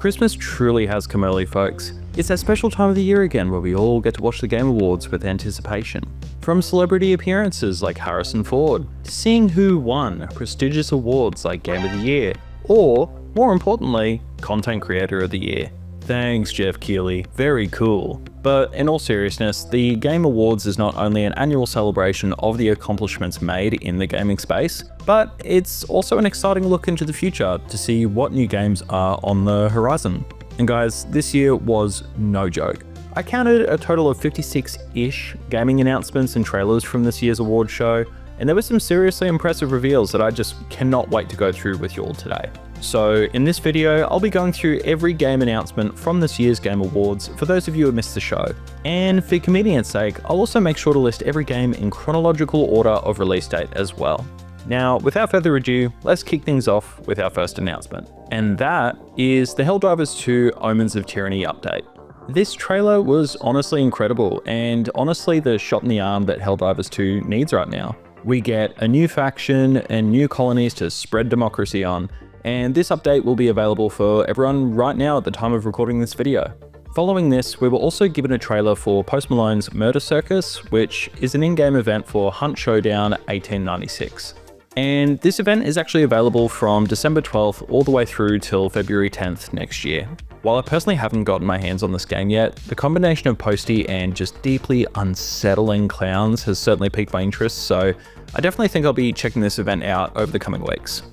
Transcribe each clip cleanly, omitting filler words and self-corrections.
Christmas truly has come early, folks. It's that special time of the year again where we all get to watch the Game Awards with anticipation. From celebrity appearances like Harrison Ford, to seeing who won prestigious awards like Game of the Year, or, more importantly, Content Creator of the Year. Thanks, Jeff Keighley, very cool. But in all seriousness, the Game Awards is not only an annual celebration of the accomplishments made in the gaming space, but it's also an exciting look into the future to see what new games are on the horizon. And guys, this year was no joke. I counted a total of 56-ish gaming announcements and trailers from this year's award show, and there were some seriously impressive reveals that I just cannot wait to go through with you all today. So in this video, I'll be going through every game announcement from this year's Game Awards for those of you who missed the show. And for convenience sake, I'll also make sure to list every game in chronological order of release date as well. Now, without further ado, let's kick things off with our first announcement. And that is the Helldivers 2 Omens of Tyranny update. This trailer was honestly incredible, and honestly the shot in the arm that Helldivers 2 needs right now. We get a new faction and new colonies to spread democracy on, and this update will be available for everyone right now at the time of recording this video. Following this, we were also given a trailer for Post Malone's Murder Circus, which is an in-game event for Hunt Showdown 1896. And this event is actually available from December 12th all the way through till February 10th next year. While I personally haven't gotten my hands on this game yet, the combination of posty and just deeply unsettling clowns has certainly piqued my interest, so I definitely think I'll be checking this event out over the coming weeks.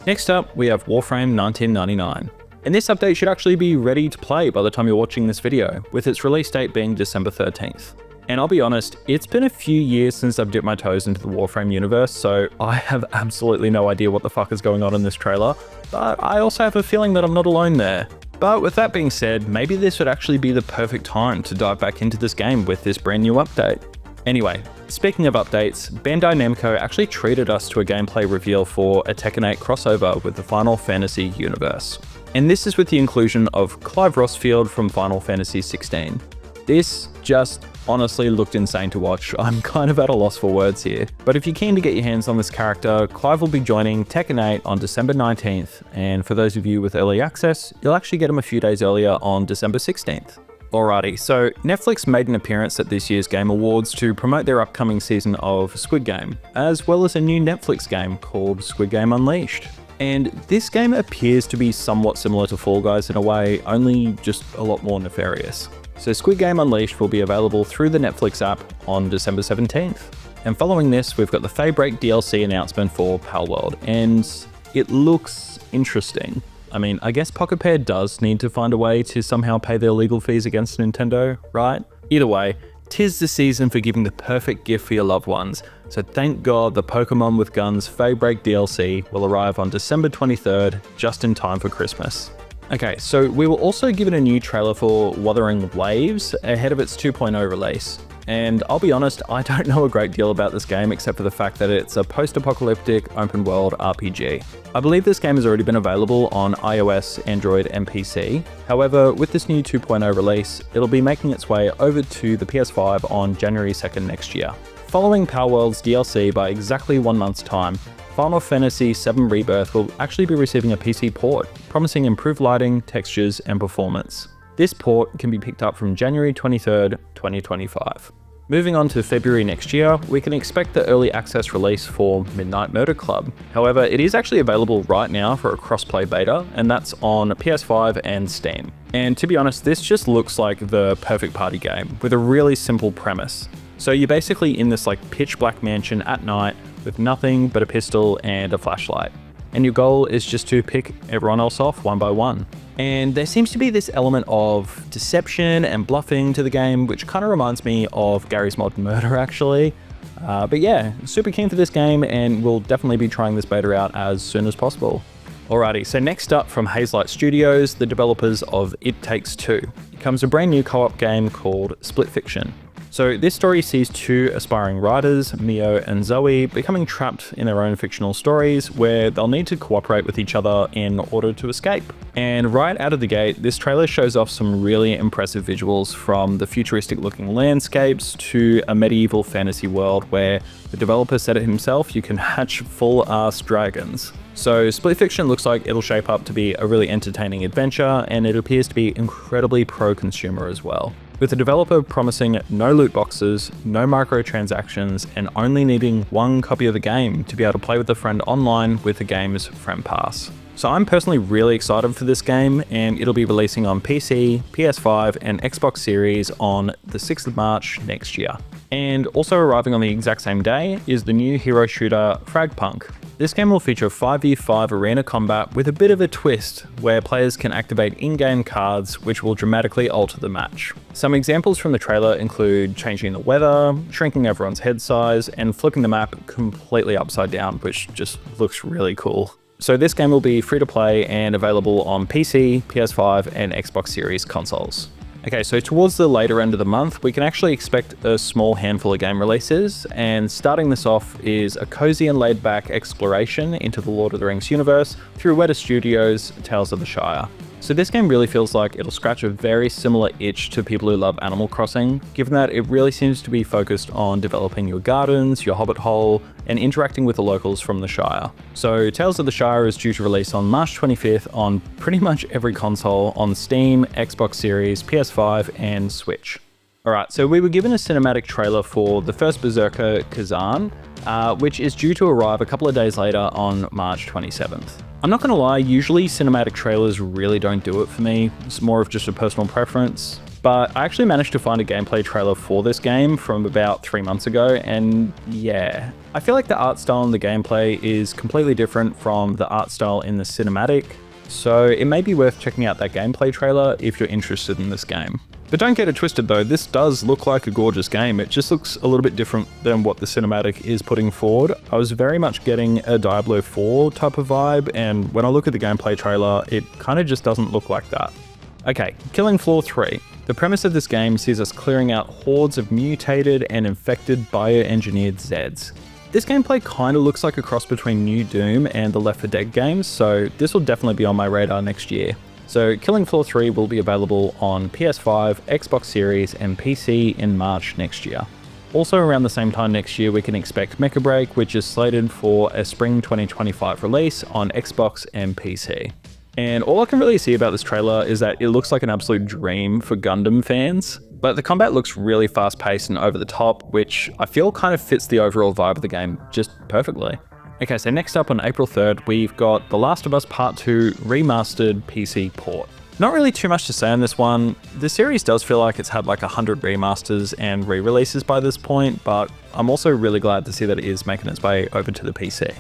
Next up, we have Warframe 1999. And this update should actually be ready to play by the time you're watching this video, with its release date being December 13th. And I'll be honest, it's been a few years since I've dipped my toes into the Warframe universe, so I have absolutely no idea what the fuck is going on in this trailer, but I also have a feeling that I'm not alone there. But with that being said, maybe this would actually be the perfect time to dive back into this game with this brand new update. Anyway, speaking of updates, Bandai Namco actually treated us to a gameplay reveal for a Tekken 8 crossover with the Final Fantasy universe. And this is with the inclusion of Clive Rossfield from Final Fantasy 16. This just honestly looked insane to watch. I'm kind of at a loss for words here. But if you're keen to get your hands on this character, Clive will be joining Tekken 8 on December 19th. And for those of you with early access, you'll actually get him a few days earlier on December 16th. Alrighty, so Netflix made an appearance at this year's Game Awards to promote their upcoming season of Squid Game, as well as a new Netflix game called Squid Game Unleashed. And this game appears to be somewhat similar to Fall Guys in a way, only just a lot more nefarious. So Squid Game Unleashed will be available through the Netflix app on December 17th. And following this, we've got the Faybreak DLC announcement for Palworld, and it looks interesting. I mean, I guess Pocket Pair does need to find a way to somehow pay their legal fees against Nintendo, right? Either way, 'tis the season for giving the perfect gift for your loved ones, so thank God the Pokemon with Guns Faybreak DLC will arrive on December 23rd, just in time for Christmas. Okay, so we were also given a new trailer for Wuthering Waves ahead of its 2.0 release. And I'll be honest, I don't know a great deal about this game except for the fact that it's a post-apocalyptic open-world RPG. I believe this game has already been available on iOS, Android, and PC. However, with this new 2.0 release, it'll be making its way over to the PS5 on January 2nd next year. Following Palworld's DLC by exactly 1 month's time, Final Fantasy VII Rebirth will actually be receiving a PC port, promising improved lighting, textures, and performance. This port can be picked up from January 23rd, 2025. Moving on to February next year, we can expect the early access release for Midnight Murder Club. However, it is actually available right now for a crossplay beta, and that's on PS5 and Steam. And to be honest, this just looks like the perfect party game with a really simple premise. So you're basically in this pitch black mansion at night with nothing but a pistol and a flashlight. And your goal is just to pick everyone else off one by one. And there seems to be this element of deception and bluffing to the game, which kind of reminds me of Gary's Mod Murder actually. But yeah, super keen for this game, and we'll definitely be trying this beta out as soon as possible. Alrighty, so next up from Hazelight Studios, the developers of It Takes Two, comes a brand new co-op game called Split Fiction. So this story sees two aspiring writers, Mio and Zoe, becoming trapped in their own fictional stories where they'll need to cooperate with each other in order to escape. And right out of the gate, this trailer shows off some really impressive visuals, from the futuristic looking landscapes to a medieval fantasy world where the developer said it himself, you can hatch full-ass dragons. So Split Fiction looks like it'll shape up to be a really entertaining adventure, and it appears to be incredibly pro-consumer as well, with the developer promising no loot boxes, no microtransactions, and only needing one copy of the game to be able to play with a friend online with the game's Friend Pass. So I'm personally really excited for this game, and it'll be releasing on PC, PS5, and Xbox Series on the 6th of March next year. And also arriving on the exact same day is the new hero shooter Fragpunk. This game will feature 5v5 arena combat with a bit of a twist, where players can activate in-game cards which will dramatically alter the match. Some examples from the trailer include changing the weather, shrinking everyone's head size, and flipping the map completely upside down, which just looks really cool. So this game will be free to play and available on PC, PS5, and Xbox Series consoles. Okay, so towards the later end of the month, we can actually expect a small handful of game releases, and starting this off is a cozy and laid-back exploration into the Lord of the Rings universe through Weta Studios' Tales of the Shire. So this game really feels like it'll scratch a very similar itch to people who love Animal Crossing, given that it really seems to be focused on developing your gardens, your hobbit hole, and interacting with the locals from the Shire. So Tales of the Shire is due to release on March 25th on pretty much every console on Steam, Xbox Series, PS5, and Switch. Alright, so we were given a cinematic trailer for the first Berserker Kazan, which is due to arrive a couple of days later on March 27th. I'm not gonna lie, usually cinematic trailers really don't do it for me. It's more of just a personal preference. But I actually managed to find a gameplay trailer for this game from about 3 months ago, and yeah. I feel like the art style in the gameplay is completely different from the art style in the cinematic, so it may be worth checking out that gameplay trailer if you're interested in this game. But don't get it twisted though, this does look like a gorgeous game. It just looks a little bit different than what the cinematic is putting forward. I was very much getting a Diablo 4 type of vibe, and when I look at the gameplay trailer, it kind of just doesn't look like that. Okay, Killing Floor 3. The premise of this game sees us clearing out hordes of mutated and infected bioengineered Zeds. This gameplay kind of looks like a cross between New Doom and the Left 4 Dead games, so this will definitely be on my radar next year. So Killing Floor 3 will be available on PS5, Xbox Series, and PC in March next year. Also around the same time next year, we can expect Mecha Break, which is slated for a spring 2025 release on Xbox and PC. And all I can really see about this trailer is that it looks like an absolute dream for Gundam fans, but the combat looks really fast-paced and over the top, which I feel kind of fits the overall vibe of the game just perfectly. Okay, so next up on April 3rd, we've got The Last of Us Part 2 Remastered PC port. Not really too much to say on this one. The series does feel like it's had like 100 remasters and re-releases by this point, but I'm also really glad to see that it is making its way over to the PC.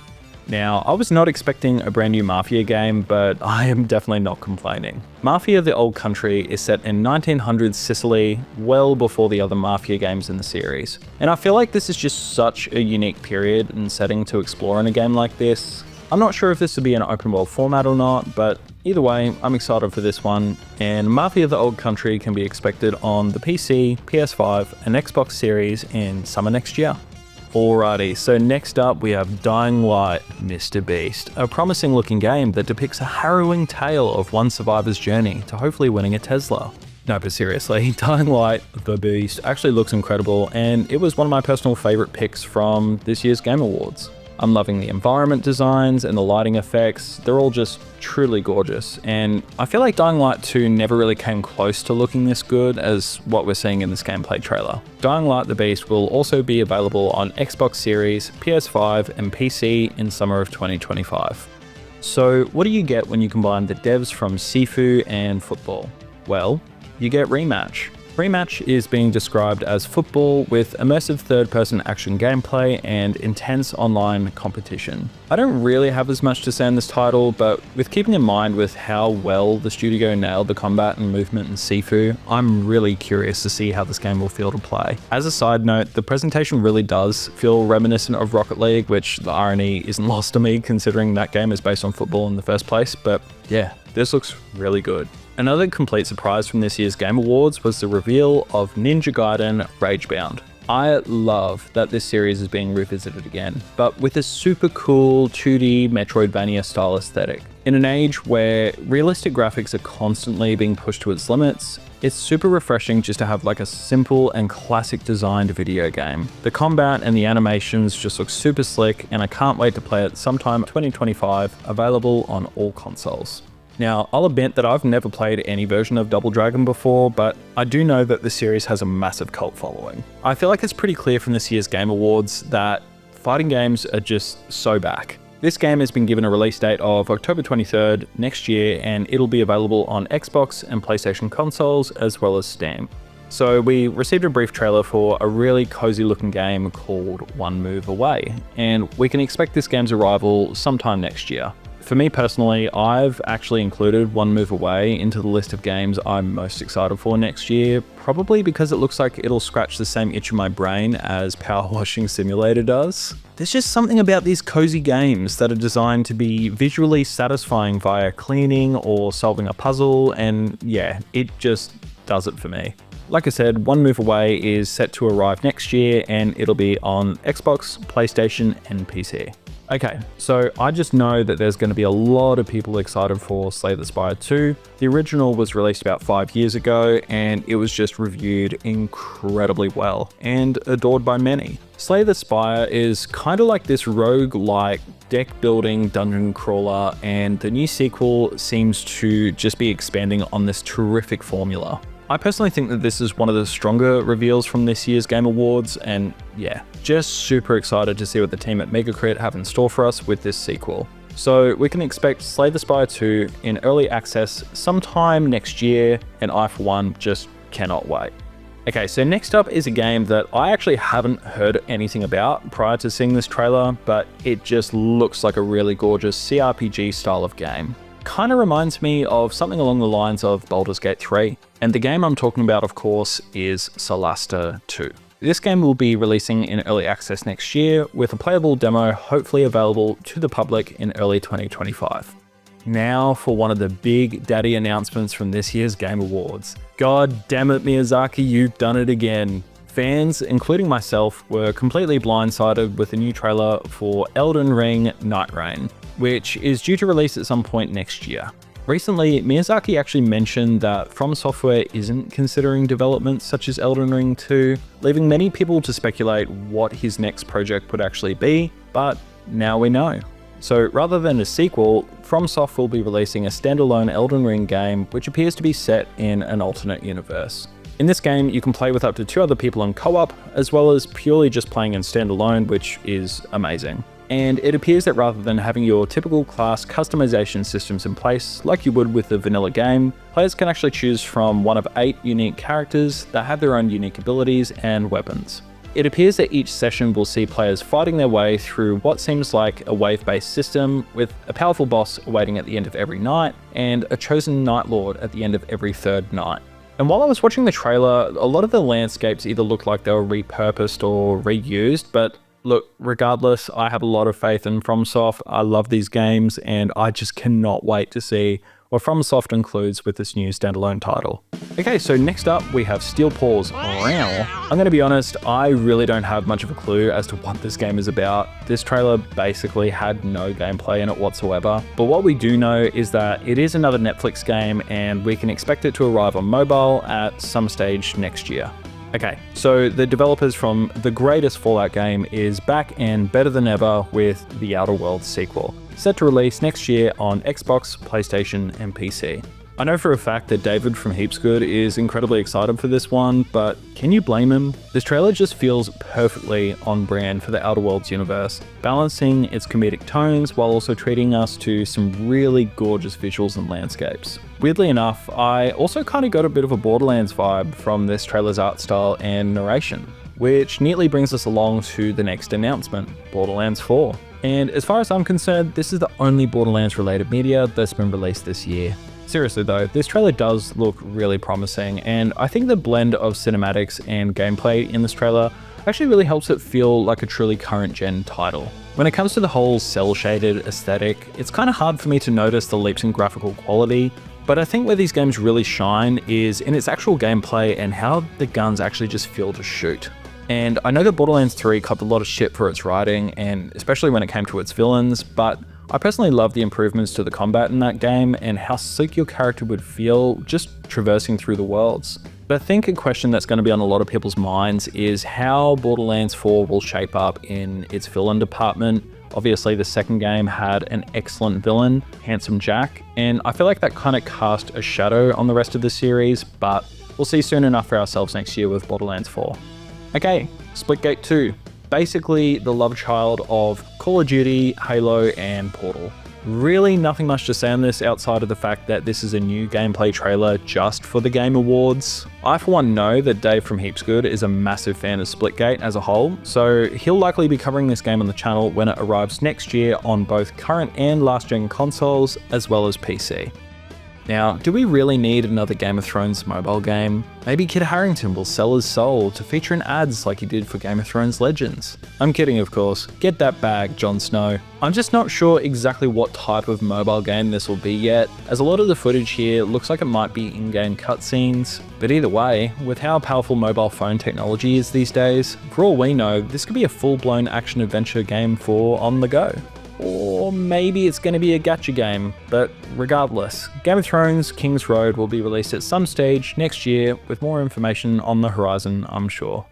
Now, I was not expecting a brand new Mafia game, but I am definitely not complaining. Mafia: The Old Country is set in 1900s Sicily, well before the other Mafia games in the series. And I feel like this is just such a unique period and setting to explore in a game like this. I'm not sure if this will be an open world format or not, but either way, I'm excited for this one. And Mafia: The Old Country can be expected on the PC, PS5, and Xbox Series in summer next year. Alrighty, so next up we have Dying Light, Mr. Beast, a promising looking game that depicts a harrowing tale of one survivor's journey to hopefully winning a Tesla. No, but seriously, Dying Light, The Beast actually looks incredible, and it was one of my personal favourite picks from this year's Game Awards. I'm loving the environment designs and the lighting effects, they're all just truly gorgeous, and I feel like Dying Light 2 never really came close to looking this good as what we're seeing in this gameplay trailer. Dying Light the Beast will also be available on Xbox Series, PS5, and PC in summer of 2025. So what do you get when you combine the devs from Sifu and football? Well, you get Rematch. Rematch is being described as football with immersive third-person action gameplay and intense online competition. I don't really have as much to say on this title, but with keeping in mind with how well the studio nailed the combat and movement in Sifu, I'm really curious to see how this game will feel to play. As a side note, the presentation really does feel reminiscent of Rocket League, which the irony isn't lost to me considering that game is based on football in the first place, but yeah, this looks really good. Another complete surprise from this year's Game Awards was the reveal of Ninja Gaiden Ragebound. I love that this series is being revisited again, but with a super cool 2D Metroidvania style aesthetic. In an age where realistic graphics are constantly being pushed to its limits, it's super refreshing just to have like a simple and classic designed video game. The combat and the animations just look super slick, and I can't wait to play it sometime 2025, available on all consoles. Now, I'll admit that I've never played any version of Double Dragon before, but I do know that the series has a massive cult following. I feel like it's pretty clear from this year's Game Awards that fighting games are just so back. This game has been given a release date of October 23rd next year, and it'll be available on Xbox and PlayStation consoles as well as Steam. So we received a brief trailer for a really cozy looking game called One Move Away, and we can expect this game's arrival sometime next year. For me personally, I've actually included One Move Away into the list of games I'm most excited for next year, probably because it looks like it'll scratch the same itch in my brain as Power Washing Simulator does. There's just something about these cozy games that are designed to be visually satisfying via cleaning or solving a puzzle, and yeah, it just does it for me. Like I said, One Move Away is set to arrive next year, and it'll be on Xbox, PlayStation, and PC. Okay, so I just know that there's going to be a lot of people excited for Slay the Spire 2. The original was released about 5 years ago, and it was just reviewed incredibly well and adored by many. Slay the Spire is kind of like this rogue-like deck building dungeon crawler, and the new sequel seems to just be expanding on this terrific formula. I personally think that this is one of the stronger reveals from this year's Game Awards, and yeah, just super excited to see what the team at Megacrit have in store for us with this sequel. So we can expect Slay the Spire 2 in early access sometime next year, and I for one just cannot wait. Okay, so next up is a game that I actually haven't heard anything about prior to seeing this trailer, but it just looks like a really gorgeous CRPG style of game. Kind of reminds me of something along the lines of Baldur's Gate 3, and the game I'm talking about, of course, is Solasta 2. This game will be releasing in early access next year, with a playable demo hopefully available to the public in early 2025. Now for one of the big daddy announcements from this year's Game Awards. God damn it, Miyazaki, you've done it again. Fans, including myself, were completely blindsided with a new trailer for Elden Ring Nightreign, which is due to release at some point next year. Recently, Miyazaki actually mentioned that From Software isn't considering developments such as Elden Ring 2, leaving many people to speculate what his next project would actually be, but now we know. So rather than a sequel, FromSoft will be releasing a standalone Elden Ring game which appears to be set in an alternate universe. In this game, you can play with up to 2 other people in co-op, as well as purely just playing in standalone, which is amazing. And it appears that rather than having your typical class customization systems in place like you would with the vanilla game, players can actually choose from one of 8 unique characters that have their own unique abilities and weapons. It appears that each session will see players fighting their way through what seems like a wave-based system, with a powerful boss awaiting at the end of every night, and a chosen Night Lord at the end of every 3rd night. And while I was watching the trailer, a lot of the landscapes either looked like they were repurposed or reused, but look, regardless, I have a lot of faith in FromSoft. I love these games, and I just cannot wait to see what FromSoft includes with this new standalone title. Okay, so next up we have Steel Paws. I'm going to be honest, I really don't have much of a clue as to what this game is about. This trailer basically had no gameplay in it whatsoever, but what we do know is that it is another Netflix game, and we can expect it to arrive on mobile at some stage next year. Okay, so the developers from the greatest Fallout game is back and better than ever with the Outer Worlds sequel, set to release next year on Xbox, PlayStation, and PC. I know for a fact that David from Heaps Good is incredibly excited for this one, but can you blame him? This trailer just feels perfectly on brand for the Outer Worlds universe, balancing its comedic tones while also treating us to some really gorgeous visuals and landscapes. Weirdly enough, I also kind of got a bit of a Borderlands vibe from this trailer's art style and narration, which neatly brings us along to the next announcement, Borderlands 4. And as far as I'm concerned, this is the only Borderlands related media that's been released this year. Seriously though, this trailer does look really promising, and I think the blend of cinematics and gameplay in this trailer actually really helps it feel like a truly current gen title. When it comes to the whole cel-shaded aesthetic, it's kind of hard for me to notice the leaps in graphical quality, but I think where these games really shine is in its actual gameplay and how the guns actually just feel to shoot. And I know that Borderlands 3 copped a lot of shit for its writing, and especially when it came to its villains, but I personally love the improvements to the combat in that game and how sick your character would feel just traversing through the worlds. But I think a question that's going to be on a lot of people's minds is how Borderlands 4 will shape up in its villain department. Obviously, the second game had an excellent villain, Handsome Jack, and I feel like that kind of cast a shadow on the rest of the series, but we'll see soon enough for ourselves next year with Borderlands 4. Okay, Splitgate 2. Basically the love child of Call of Duty, Halo, and Portal. Really nothing much to say on this outside of the fact that this is a new gameplay trailer just for the Game Awards. I for one know that Dave from Heaps Good is a massive fan of Splitgate as a whole, so he'll likely be covering this game on the channel when it arrives next year on both current and last gen consoles, as well as PC. Now, do we really need another Game of Thrones mobile game? Maybe Kit Harington will sell his soul to feature in ads like he did for Game of Thrones Legends. I'm kidding, of course. Get that bag, Jon Snow. I'm just not sure exactly what type of mobile game this will be yet, as a lot of the footage here looks like it might be in-game cutscenes. But either way, with how powerful mobile phone technology is these days, for all we know, this could be a full-blown action-adventure game for on the go. Or maybe it's going to be a gacha game, but regardless, Game of Thrones King's Road will be released at some stage next year with more information on the horizon, I'm sure.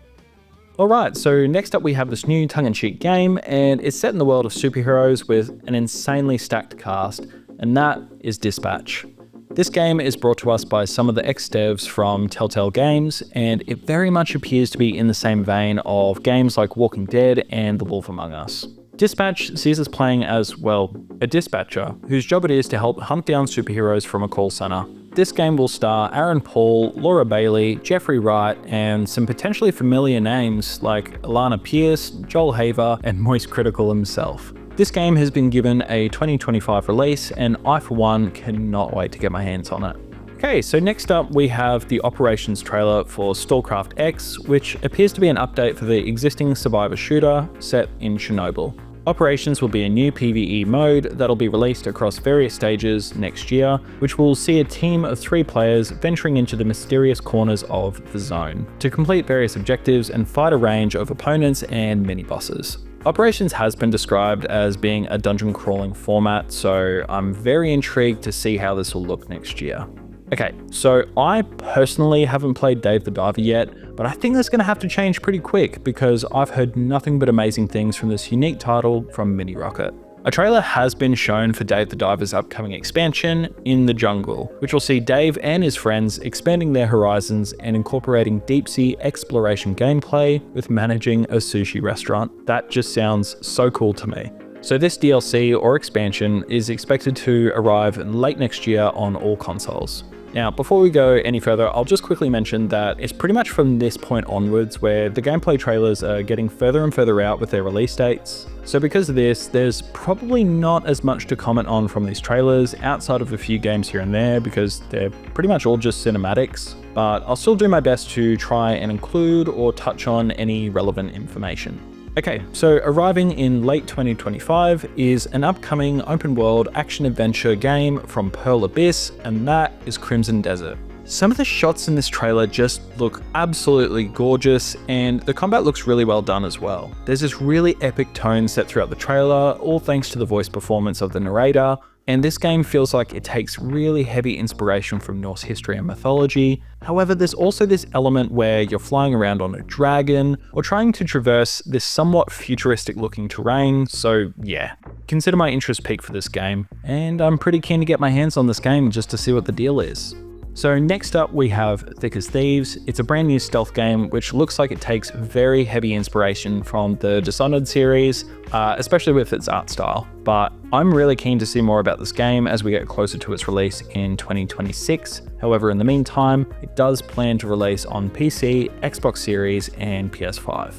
Alright, so next up we have this new tongue-in-cheek game, and it's set in the world of superheroes with an insanely stacked cast, and that is Dispatch. This game is brought to us by some of the ex-devs from Telltale Games, and it very much appears to be in the same vein of games like Walking Dead and The Wolf Among Us. Dispatch sees us playing as, well, a dispatcher, whose job it is to help hunt down superheroes from a call center. This game will star Aaron Paul, Laura Bailey, Jeffrey Wright, and some potentially familiar names like Alana Pierce, Joel Haver, and Moist Critical himself. This game has been given a 2025 release, and I for one cannot wait to get my hands on it. Okay, so next up we have the Operations trailer for StarCraft X, which appears to be an update for the existing survivor shooter set in Chernobyl. Operations will be a new PvE mode that'll be released across various stages next year, which will see a team of 3 players venturing into the mysterious corners of the zone to complete various objectives and fight a range of opponents and mini-bosses. Operations has been described as being a dungeon crawling format, so I'm very intrigued to see how this will look next year. Okay, so I personally haven't played Dave the Diver yet, but I think that's going to have to change pretty quick because I've heard nothing but amazing things from this unique title from Mini Rocket. A trailer has been shown for Dave the Diver's upcoming expansion, In the Jungle, which will see Dave and his friends expanding their horizons and incorporating deep-sea exploration gameplay with managing a sushi restaurant. That just sounds so cool to me. So this DLC or expansion is expected to arrive late next year on all consoles. Now, before we go any further, I'll just quickly mention that it's pretty much from this point onwards where the gameplay trailers are getting further and further out with their release dates. So because of this, there's probably not as much to comment on from these trailers outside of a few games here and there because they're pretty much all just cinematics, but I'll still do my best to try and include or touch on any relevant information. Okay, so arriving in late 2025 is an upcoming open-world action-adventure game from Pearl Abyss, and that is Crimson Desert. Some of the shots in this trailer just look absolutely gorgeous, and the combat looks really well done as well. There's this really epic tone set throughout the trailer, all thanks to the voice performance of the narrator, and this game feels like it takes really heavy inspiration from Norse history and mythology. However, there's also this element where you're flying around on a dragon or trying to traverse this somewhat futuristic looking terrain, so yeah, consider my interest peaked for this game, and I'm pretty keen to get my hands on this game just to see what the deal is. So next up we have Thick as Thieves. It's a brand new stealth game which looks like it takes very heavy inspiration from the Dishonored series, especially with its art style. But I'm really keen to see more about this game as we get closer to its release in 2026. However, in the meantime, it does plan to release on PC, Xbox Series, and PS5.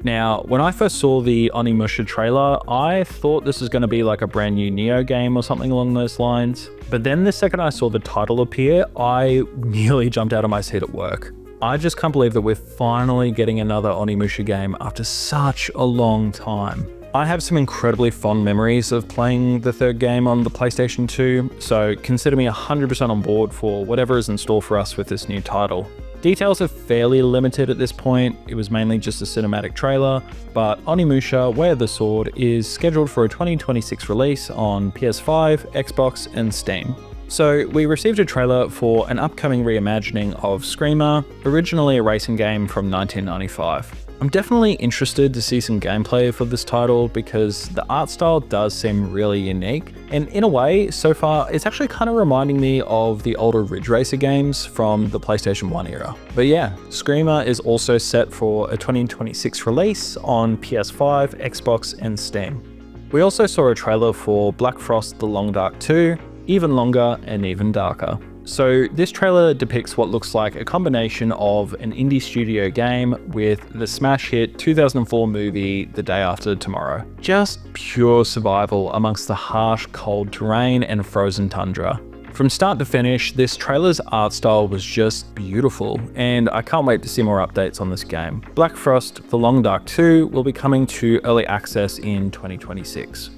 Now, when I first saw the Onimusha trailer, I thought this was going to be like a brand new Neo game or something along those lines. But then the second I saw the title appear, I nearly jumped out of my seat at work. I just can't believe that we're finally getting another Onimusha game after such a long time. I have some incredibly fond memories of playing the third game on the PlayStation 2, so consider me 100% on board for whatever is in store for us with this new title. Details are fairly limited at this point. It was mainly just a cinematic trailer, but Onimusha Way of the Sword is scheduled for a 2026 release on PS5, Xbox, and Steam. So we received a trailer for an upcoming reimagining of Screamer, originally a racing game from 1995. I'm definitely interested to see some gameplay for this title because the art style does seem really unique, and in a way, so far, it's actually kind of reminding me of the older Ridge Racer games from the PlayStation 1 era. But yeah, Screamer is also set for a 2026 release on PS5, Xbox, and Steam. We also saw a trailer for Black Frost The Long Dark 2, Even Longer and Even Darker. So this trailer depicts what looks like a combination of an indie studio game with the smash hit 2004 movie The Day After Tomorrow. Just pure survival amongst the harsh, cold terrain and frozen tundra. From start to finish, this trailer's art style was just beautiful, and I can't wait to see more updates on this game. Black Frost The Long Dark 2 will be coming to early access in 2026.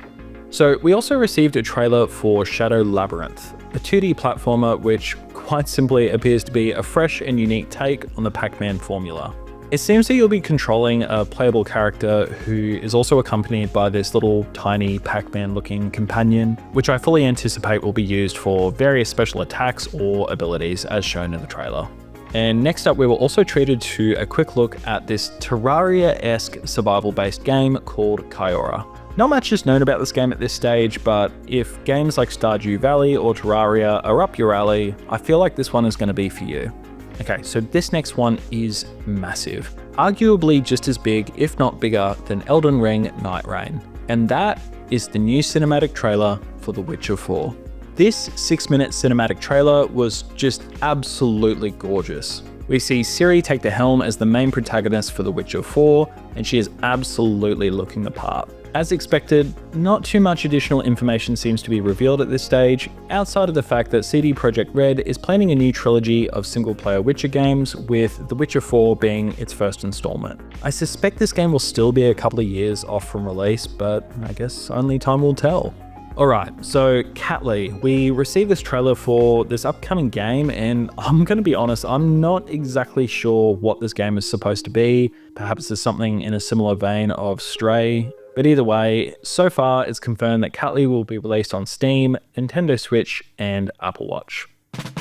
So we also received a trailer for Shadow Labyrinth, a 2D platformer which quite simply appears to be a fresh and unique take on the Pac-Man formula. It seems that you'll be controlling a playable character who is also accompanied by this little tiny Pac-Man looking companion, which I fully anticipate will be used for various special attacks or abilities as shown in the trailer. And next up, we were also treated to a quick look at this Terraria-esque survival-based game called Kyora. Not much is known about this game at this stage, but if games like Stardew Valley or Terraria are up your alley, I feel like this one is going to be for you. Okay, so this next one is massive. Arguably just as big, if not bigger, than Elden Ring Nightreign. And that is the new cinematic trailer for The Witcher 4. This 6-minute cinematic trailer was just absolutely gorgeous. We see Ciri take the helm as the main protagonist for The Witcher 4, and she is absolutely looking the part. As expected, not too much additional information seems to be revealed at this stage, outside of the fact that CD Projekt Red is planning a new trilogy of single-player Witcher games, with The Witcher 4 being its first installment. I suspect this game will still be a couple of years off from release, but I guess only time will tell. Alright, so Catly, we received this trailer for this upcoming game, and I'm gonna be honest, I'm not exactly sure what this game is supposed to be. Perhaps there's something in a similar vein of Stray. But either way, so far it's confirmed that Catly will be released on Steam, Nintendo Switch, and Apple Watch.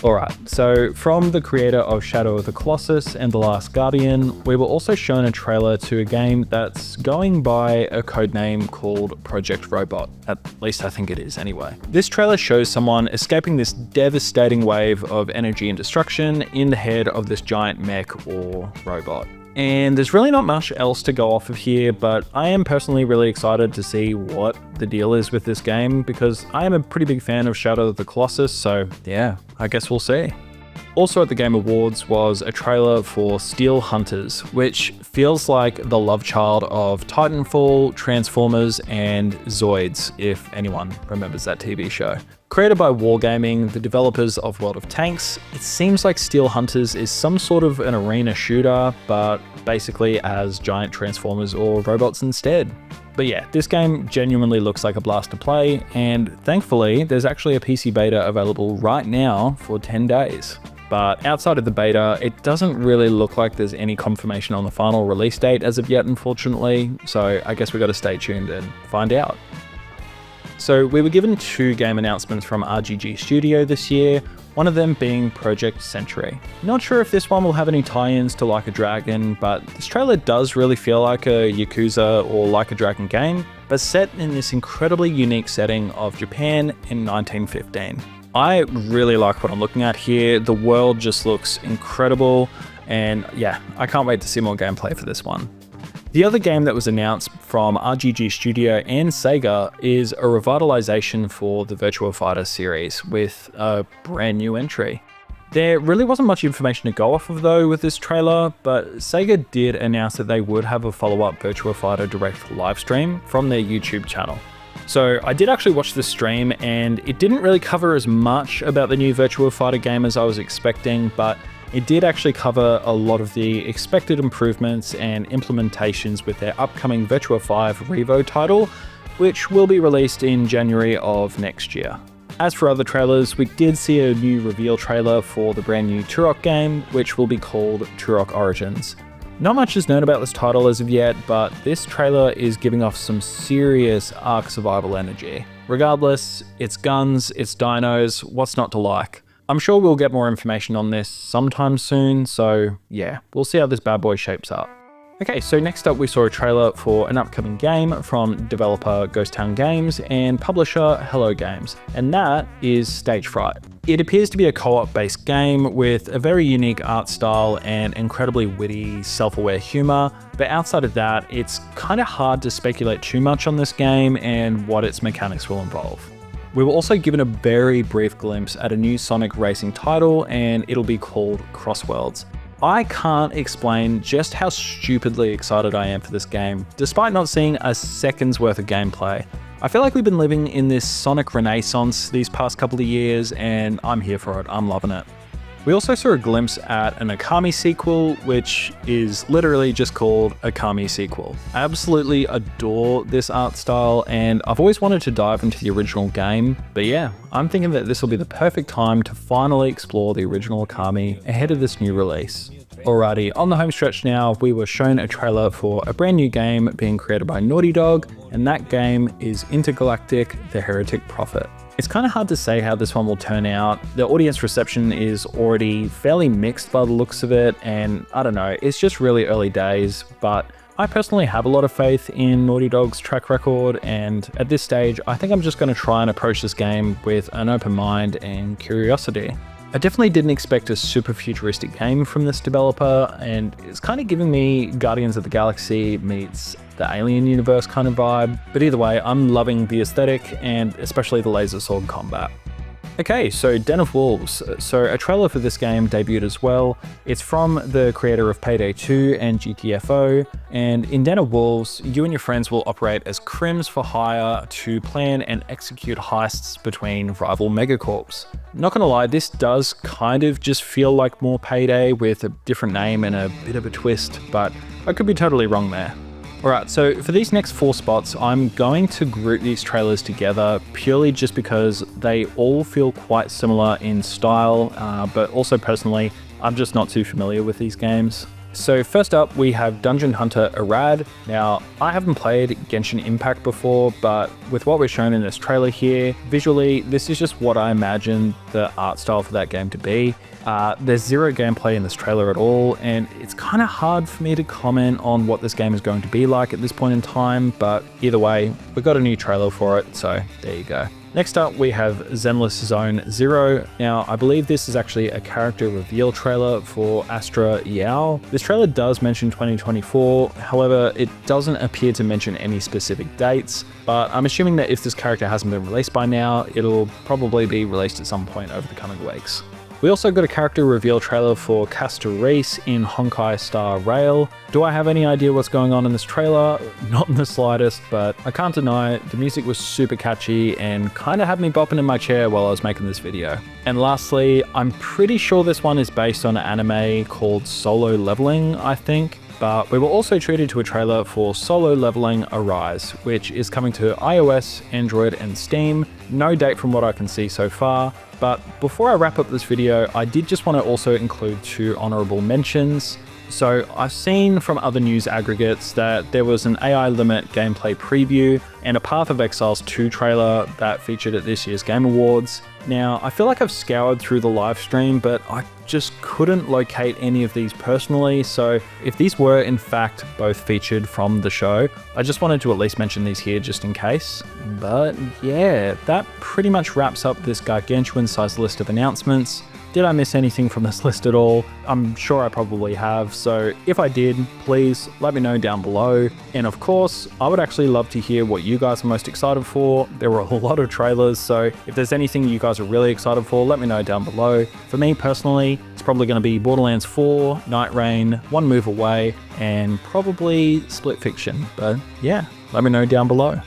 Alright, so from the creator of Shadow of the Colossus and The Last Guardian, we were also shown a trailer to a game that's going by a codename called Project Robot. At least I think it is anyway. This trailer shows someone escaping this devastating wave of energy and destruction in the head of this giant mech or robot. And there's really not much else to go off of here, but I am personally really excited to see what the deal is with this game because I am a pretty big fan of Shadow of the Colossus, so yeah, I guess we'll see. Also at the Game Awards was a trailer for Steel Hunters, which feels like the love child of Titanfall, Transformers, and Zoids, if anyone remembers that TV show. Created by Wargaming, the developers of World of Tanks, it seems like Steel Hunters is some sort of an arena shooter, but basically as giant Transformers or robots instead. But yeah, this game genuinely looks like a blast to play, and thankfully there's actually a PC beta available right now for 10 days. But outside of the beta, it doesn't really look like there's any confirmation on the final release date as of yet, unfortunately, so I guess we gotta stay tuned and find out. So we were given 2 game announcements from RGG Studio this year, one of them being Project Century. Not sure if this one will have any tie-ins to Like a Dragon, but this trailer does really feel like a Yakuza or Like a Dragon game, but set in this incredibly unique setting of Japan in 1915. I really like what I'm looking at here. The world just looks incredible, and yeah, I can't wait to see more gameplay for this one. The other game that was announced from RGG Studio and Sega is a revitalization for the Virtua Fighter series with a brand new entry. There really wasn't much information to go off of though with this trailer, but Sega did announce that they would have a follow-up Virtua Fighter Direct livestream from their YouTube channel. So I did actually watch the stream, and it didn't really cover as much about the new Virtua Fighter game as I was expecting, but it did actually cover a lot of the expected improvements and implementations with their upcoming Virtua 5 Revo title, which will be released in January of next year. As for other trailers, we did see a new reveal trailer for the brand new Turok game, which will be called Turok Origins. Not much is known about this title as of yet, but this trailer is giving off some serious Ark Survival energy. Regardless, it's guns, it's dinos, what's not to like? I'm sure we'll get more information on this sometime soon, so yeah, we'll see how this bad boy shapes up. Okay, so next up we saw a trailer for an upcoming game from developer Ghost Town Games and publisher Hello Games, and that is Stage Fright. It appears to be a co-op based game with a very unique art style and incredibly witty, self-aware humor, but outside of that, it's kind of hard to speculate too much on this game and what its mechanics will involve. We were also given a very brief glimpse at a new Sonic racing title, and it'll be called Crossworlds. I can't explain just how stupidly excited I am for this game, despite not seeing a second's worth of gameplay. I feel like we've been living in this Sonic renaissance these past couple of years, and I'm here for it, I'm loving it. We also saw a glimpse at an Okami sequel, which is literally just called Okami Sequel. I absolutely adore this art style, and I've always wanted to dive into the original game, but yeah, I'm thinking that this will be the perfect time to finally explore the original Okami ahead of this new release. Alrighty, on the home stretch now, we were shown a trailer for a brand new game being created by Naughty Dog, and that game is Intergalactic: The Heretic Prophet. It's kind of hard to say how this one will turn out. The audience reception is already fairly mixed by the looks of it, and I don't know, it's just really early days, but I personally have a lot of faith in Naughty Dog's track record, and at this stage, I think I'm just going to try and approach this game with an open mind and curiosity. I definitely didn't expect a super futuristic game from this developer, and it's kind of giving me Guardians of the Galaxy meets the Alien universe kind of vibe, but either way, I'm loving the aesthetic and especially the laser sword combat. Okay, so Den of Wolves. So a trailer for this game debuted as well. It's from the creator of Payday 2 and GTFO, and in Den of Wolves, you and your friends will operate as crims for hire to plan and execute heists between rival megacorps. Not gonna lie, this does kind of just feel like more Payday with a different name and a bit of a twist, but I could be totally wrong there. Alright, so for these next 4 spots, I'm going to group these trailers together purely just because they all feel quite similar in style, but also personally, I'm just not too familiar with these games. So first up, we have Dungeon Hunter Arad. Now, I haven't played Genshin Impact before, but with what we're shown in this trailer here, visually, this is just what I imagine the art style for that game to be. There's zero gameplay in this trailer at all, and it's kind of hard for me to comment on what this game is going to be like at this point in time, but either way, we've got a new trailer for it, so there you go. Next up, we have Zenless Zone Zero. Now, I believe this is actually a character reveal trailer for Astra Yao. This trailer does mention 2024, however, it doesn't appear to mention any specific dates, but I'm assuming that if this character hasn't been released by now, it'll probably be released at some point over the coming weeks. We also got a character reveal trailer for Castor Reese in Honkai Star Rail. Do I have any idea what's going on in this trailer? Not in the slightest, but I can't deny it, the music was super catchy and kind of had me bopping in my chair while I was making this video. And lastly, I'm pretty sure this one is based on an anime called Solo Leveling, I think. But we were also treated to a trailer for Solo Leveling Arise, which is coming to iOS, Android, and Steam. No date from what I can see so far. But before I wrap up this video, I did just want to also include 2 honorable mentions. So I've seen from other news aggregates that there was an AI Limit gameplay preview and a Path of Exiles 2 trailer that featured at this year's Game Awards. Now, I feel like I've scoured through the live stream, but I just couldn't locate any of these personally, so if these were in fact both featured from the show, I just wanted to at least mention these here just in case. But yeah, that pretty much wraps up this gargantuan-sized list of announcements. Did I miss anything from this list at all? I'm sure I probably have, so if I did, please let me know down below. And of course, I would actually love to hear what you guys are most excited for. There were a lot of trailers, so if there's anything you guys are really excited for, let me know down below. For me personally, it's probably going to be Borderlands 4, Nightreign, One Move Away, and probably Split Fiction. But yeah, let me know down below.